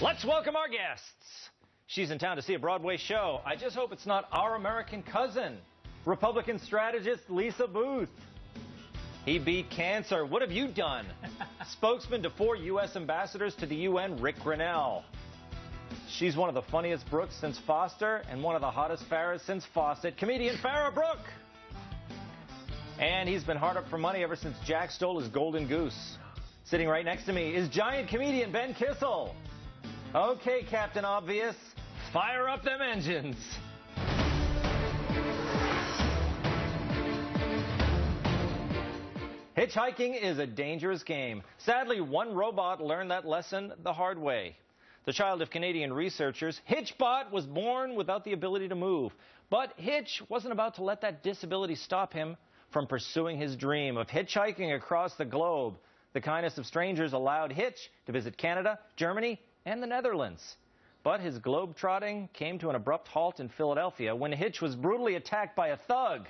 Let's welcome our guests. She's in town to see a Broadway show. I just hope it's not Our American Cousin, Republican strategist Lisa Booth. He beat cancer. What have you done? Spokesman to 4 U.S. ambassadors to the UN, Rick Grinnell. She's one of the funniest Brooks since Foster and one of the hottest Farrahs since Fawcett, comedian Farrah Brooke. And he's been hard up for money ever since Jack stole his golden goose. Sitting right next to me is giant comedian Ben Kissel. Okay, Captain Obvious, fire up them engines. Hitchhiking is a dangerous game. Sadly, one robot learned that lesson the hard way. The child of Canadian researchers, Hitchbot was born without the ability to move. But Hitch wasn't about to let that disability stop him from pursuing his dream of hitchhiking across the globe. The kindness of strangers allowed Hitch to visit Canada, Germany, and the Netherlands. But his globe-trotting came to an abrupt halt in Philadelphia when Hitch was brutally attacked by a thug.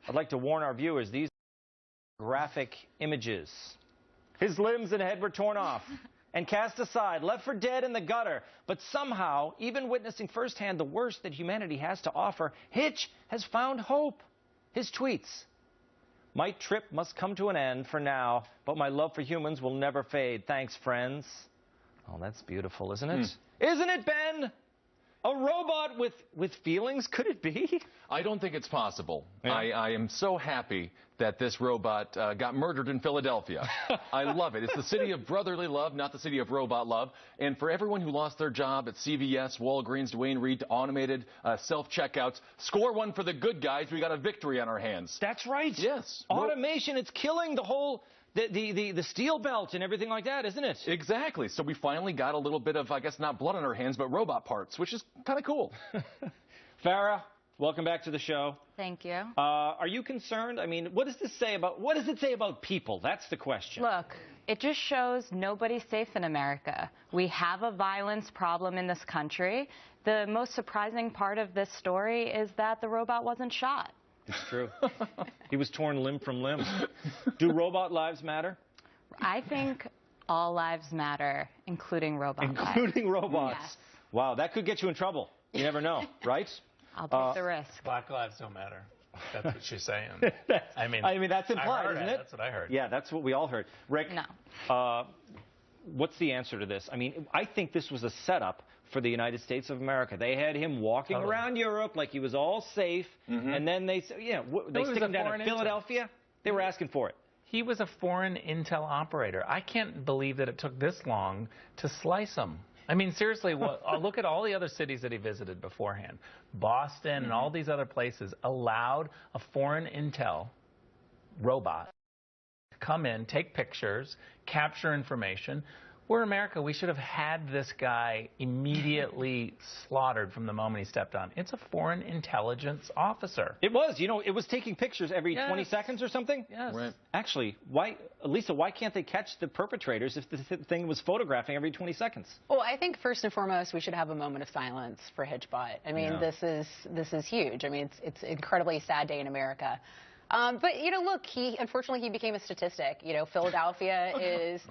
I'd like to warn our viewers, these are graphic images. His limbs and head were torn off and cast aside, left for dead in the gutter. But somehow, even witnessing firsthand the worst that humanity has to offer, Hitch has found hope. His tweets: "My trip must come to an end for now, but my love for humans will never fade. Thanks, friends." Oh, that's beautiful, isn't it? Isn't it, Ben? A robot with feelings? Could it be? I don't think it's possible. Yeah. I am so happy that this robot got murdered in Philadelphia. I love it. It's the city of brotherly love, not the city of robot love. And for everyone who lost their job at CVS, Walgreens, Dwayne Reed, to automated self-checkouts, score one for the good guys. We got a victory on our hands. That's right. Yes. Automation, it's killing the whole, the steel belt and everything like that, isn't it? Exactly. So we finally got a little bit of, I guess, not blood on our hands, but robot parts, which is kind of cool. Farrah, welcome back to the show. Thank you. Are you concerned? I mean, what does it say about people? That's the question. Look, it just shows nobody's safe in America. We have a violence problem in this country. The most surprising part of this story is that the robot wasn't shot. It's true. He was torn limb from limb. Do robot lives matter? I think all lives matter, including robot lives. Including robots. Yes. Wow, that could get you in trouble. You never know, right? I'll take the risk. Black lives don't matter. That's what she's saying. I mean that's implied, isn't it? That's what I heard. Yeah, that's what we all heard. Rick, No. What's the answer to this? I mean, I think this was a setup for the United States of America. They had him walking around Europe like he was all safe, and then they stick him down in Philadelphia. They were asking for it. He was a foreign intel operator. I can't believe that it took this long to slice him. I mean, seriously, look at all the other cities that he visited beforehand. Boston and all these other places allowed a foreign intel robot to come in, take pictures, capture information. We're America. We should have had this guy immediately slaughtered from the moment he stepped on. It's a foreign intelligence officer. It was. You know, it was taking pictures every 20 seconds or something. Yes. Right. Actually, Lisa, why can't they catch the perpetrators if the thing was photographing every 20 seconds? Well, I think first and foremost, we should have a moment of silence for Hitchbot. I mean, this is huge. I mean, it's an incredibly sad day in America. But, you know, look, unfortunately, he became a statistic. You know, Philadelphia is,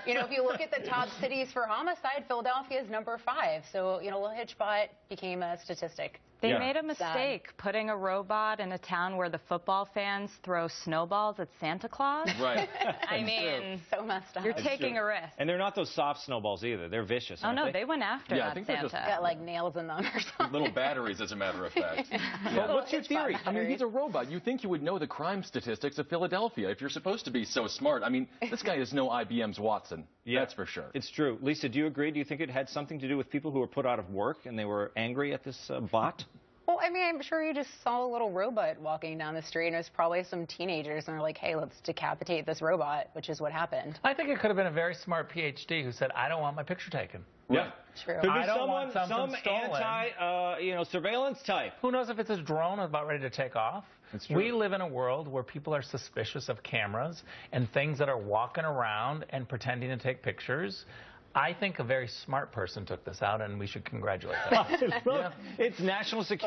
you know, if you look at the top cities for homicide, Philadelphia is number 5. So, you know, little Hitchbot became a statistic. They made a mistake putting a robot in a town where the football fans throw snowballs at Santa Claus. Right. I mean, so messed up. You're taking a risk. And they're not those soft snowballs either. They're vicious. Oh, no, they? they went after Yeah, I that think they're Santa. just Got like nails in them or something. Little batteries, as a matter of fact. Well, what's your theory? I mean, he's a robot. You think you would know the crime statistics of Philadelphia if you're supposed to be so smart. I mean, this guy is no IBM's Watson. Yeah, that's for sure. It's true. Lisa, do you agree? Do you think it had something to do with people who were put out of work and they were angry at this bot? Well, I mean, I'm sure you just saw a little robot walking down the street, and it was probably some teenagers, and they're like, hey, let's decapitate this robot, which is what happened. I think it could have been a very smart PhD who said, I don't want my picture taken. Yeah. True. Could be I don't want something some surveillance type. Who knows if it's a drone about ready to take off? That's true. We live in a world where people are suspicious of cameras and things that are walking around and pretending to take pictures. I think a very smart person took this out, and we should congratulate them. It's national security.